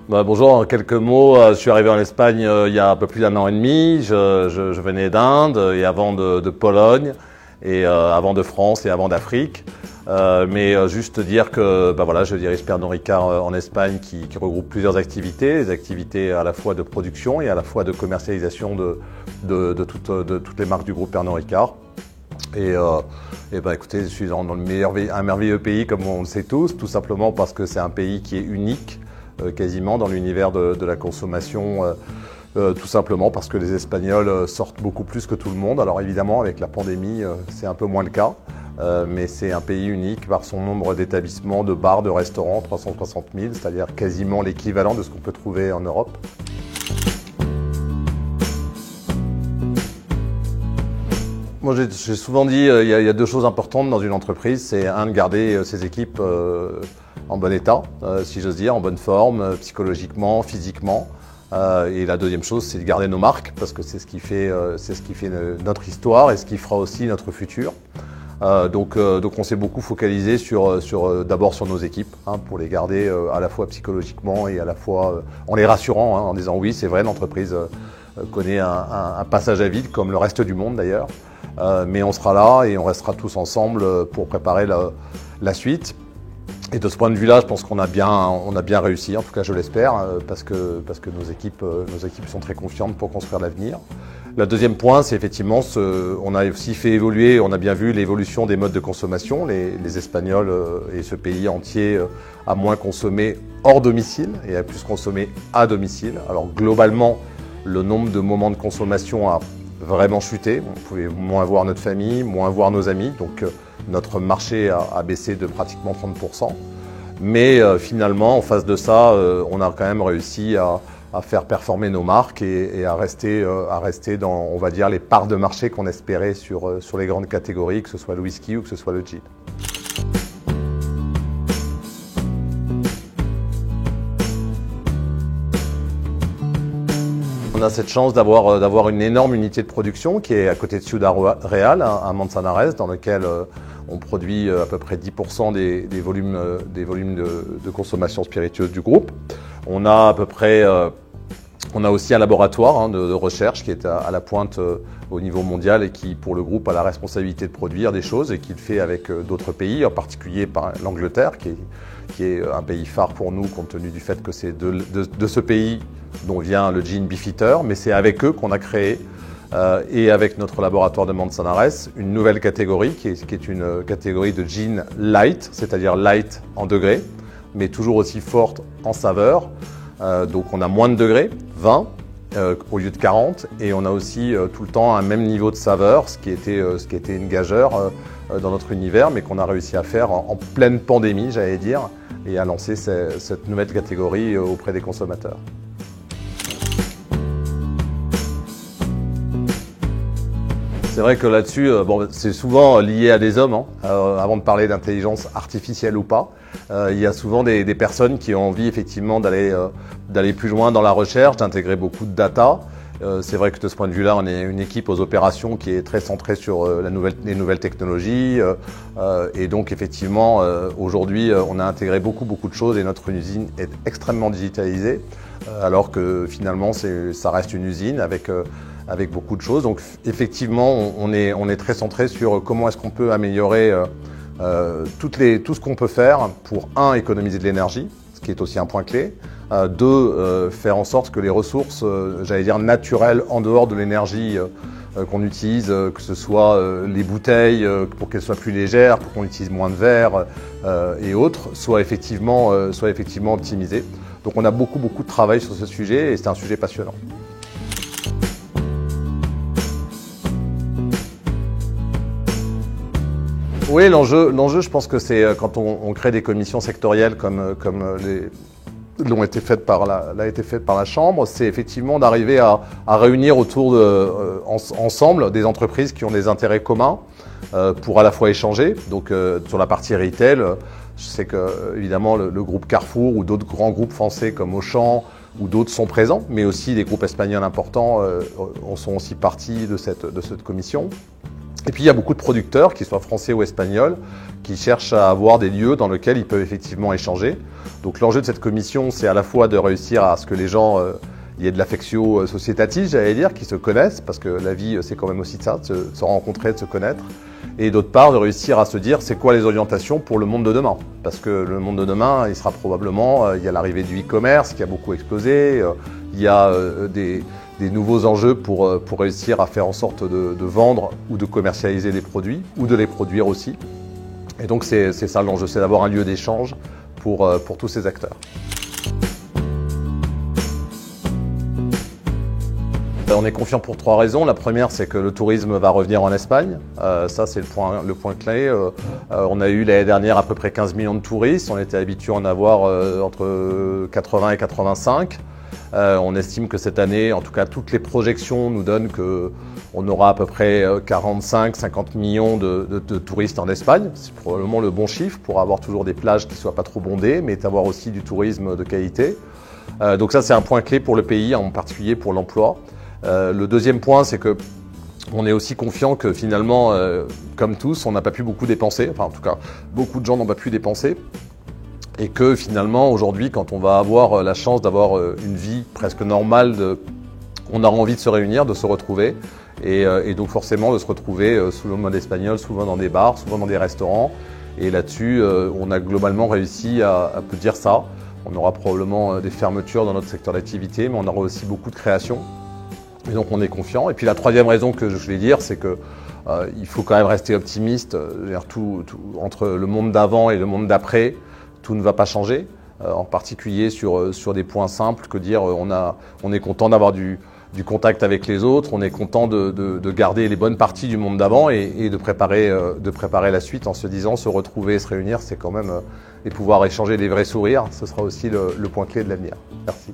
Bonjour, en quelques mots, je suis arrivé en Espagne il y a un peu plus d'1 an et demi. Je venais d'Inde et avant de Pologne et avant de France et avant d'Afrique. Juste dire que voilà, je dirige Pernod Ricard en Espagne qui regroupe plusieurs activités, des activités à la fois de production et à la fois de commercialisation de toutes les marques du groupe Pernod Ricard. Écoutez, je suis dans un merveilleux pays comme on le sait tous, tout simplement parce que c'est un pays qui est unique quasiment dans l'univers de la consommation, tout simplement parce que les Espagnols sortent beaucoup plus que tout le monde. Alors évidemment, avec la pandémie, c'est un peu moins le cas, mais c'est un pays unique par son nombre d'établissements, de bars, de restaurants, 360 000, c'est-à-dire quasiment l'équivalent de ce qu'on peut trouver en Europe. Moi, j'ai souvent dit il y a deux choses importantes dans une entreprise. C'est de garder ses équipes en bon état, si j'ose dire, en bonne forme, psychologiquement, physiquement. Et la deuxième chose, c'est de garder nos marques, parce que c'est ce qui fait notre histoire et ce qui fera aussi notre futur. Donc on s'est beaucoup focalisé d'abord sur nos équipes, pour les garder à la fois psychologiquement et à la fois en les rassurant, en disant oui, c'est vrai, l'entreprise connaît un passage à vide, comme le reste du monde d'ailleurs. Mais on sera là et on restera tous ensemble pour préparer la suite. Et de ce point de vue-là, je pense qu'on a bien réussi, en tout cas je l'espère, parce que nos équipes sont très confiantes pour construire l'avenir. Le deuxième point, c'est effectivement, on a aussi fait évoluer, on a bien vu l'évolution des modes de consommation. Les Espagnols et ce pays entier a moins consommé hors domicile et a plus consommé à domicile. Alors globalement, le nombre de moments de consommation a vraiment chuté. On pouvait moins voir notre famille, moins voir nos amis. Donc notre marché a baissé de pratiquement 30%. Mais finalement, en face de ça, on a quand même réussi à faire performer nos marques et à rester dans, on va dire, les parts de marché qu'on espérait sur les grandes catégories, que ce soit le whisky ou que ce soit le gin. On a cette chance d'avoir une énorme unité de production qui est à côté de Ciudad Real, à Manzanares, dans lequel on produit à peu près 10% des volumes de consommation spiritueuse du groupe. On a aussi un laboratoire de recherche qui est à la pointe au niveau mondial et qui, pour le groupe, a la responsabilité de produire des choses et qui le fait avec d'autres pays, en particulier par l'Angleterre, qui est un pays phare pour nous, compte tenu du fait que c'est de ce pays dont vient le gin Beefeater, mais c'est avec eux qu'on a créé, et avec notre laboratoire de Manzanares, une nouvelle catégorie qui est une catégorie de gin light, c'est-à-dire light en degrés, mais toujours aussi forte en saveur. Donc on a moins de degrés, 20 au lieu de 40, et on a aussi tout le temps un même niveau de saveur, ce qui était une gageure dans notre univers, mais qu'on a réussi à faire en pleine pandémie, j'allais dire, et à lancer cette nouvelle catégorie auprès des consommateurs. C'est vrai que là-dessus, c'est souvent lié à des hommes, avant de parler d'intelligence artificielle ou pas. Il y a souvent des personnes qui ont envie effectivement d'aller plus loin dans la recherche, d'intégrer beaucoup de data. C'est vrai que de ce point de vue-là, on est une équipe aux opérations qui est très centrée sur les nouvelles technologies. Et donc effectivement, aujourd'hui, on a intégré beaucoup de choses et notre usine est extrêmement digitalisée, alors que finalement, ça reste une usine avec beaucoup de choses. Donc effectivement, on est très centré sur comment est-ce qu'on peut améliorer tout ce qu'on peut faire pour, économiser de l'énergie, ce qui est aussi un point clé, faire en sorte que les ressources, j'allais dire naturelles, en dehors de l'énergie qu'on utilise, que ce soit les bouteilles, pour qu'elles soient plus légères, pour qu'on utilise moins de verre et autres, soient effectivement optimisées. Donc on a beaucoup de travail sur ce sujet et c'est un sujet passionnant. Oui, l'enjeu, je pense que c'est quand on crée des commissions sectorielles comme l'a été faite par la Chambre, c'est effectivement d'arriver à réunir autour ensemble des entreprises qui ont des intérêts communs pour à la fois échanger. Donc sur la partie retail, je sais que évidemment le groupe Carrefour ou d'autres grands groupes français comme Auchan ou d'autres sont présents, mais aussi des groupes espagnols importants sont aussi partie de cette commission. Et puis il y a beaucoup de producteurs, qu'ils soient français ou espagnols, qui cherchent à avoir des lieux dans lesquels ils peuvent effectivement échanger. Donc l'enjeu de cette commission, c'est à la fois de réussir à ce que les gens, il y ait de l'affectio sociétatis, j'allais dire, qui se connaissent, parce que la vie, c'est quand même aussi de ça, de se rencontrer, de se connaître. Et d'autre part, de réussir à se dire, c'est quoi les orientations pour le monde de demain? Parce que le monde de demain, il sera probablement, il y a l'arrivée du e-commerce qui a beaucoup explosé, il y a des nouveaux enjeux pour réussir à faire en sorte de vendre ou de commercialiser des produits, ou de les produire aussi. Et donc c'est ça l'enjeu, c'est d'avoir un lieu d'échange pour tous ces acteurs. On est confiant pour 3 raisons. La première, c'est que le tourisme va revenir en Espagne. Ça, c'est le point clé. On a eu l'année dernière à peu près 15 millions de touristes. On était habitué à en avoir entre 80 et 85. On estime que cette année, en tout cas toutes les projections nous donnent qu'on aura à peu près 45-50 millions de touristes en Espagne. C'est probablement le bon chiffre pour avoir toujours des plages qui ne soient pas trop bondées, mais avoir aussi du tourisme de qualité. Donc ça, c'est un point clé pour le pays, en particulier pour l'emploi. Le deuxième point, c'est que on est aussi confiant que finalement, comme tous, on n'a pas pu beaucoup dépenser. Enfin, en tout cas, beaucoup de gens n'ont pas pu dépenser. Et que finalement, aujourd'hui, quand on va avoir la chance d'avoir une vie presque normale, on aura envie de se réunir, de se retrouver. Et donc forcément de se retrouver sous le mode espagnol, souvent dans des bars, souvent dans des restaurants. Et là-dessus, on a globalement réussi à dire ça. On aura probablement des fermetures dans notre secteur d'activité, mais on aura aussi beaucoup de création. Et donc on est confiant. Et puis la troisième raison que je voulais dire, c'est que il faut quand même rester optimiste. Entre le monde d'avant et le monde d'après, tout ne va pas changer. En particulier sur des points simples que dire on est content d'avoir du contact avec les autres, on est content de garder les bonnes parties du monde d'avant et de préparer la suite en se disant se retrouver, se réunir, c'est quand même et pouvoir échanger des vrais sourires, ce sera aussi le point clé de l'avenir. Merci.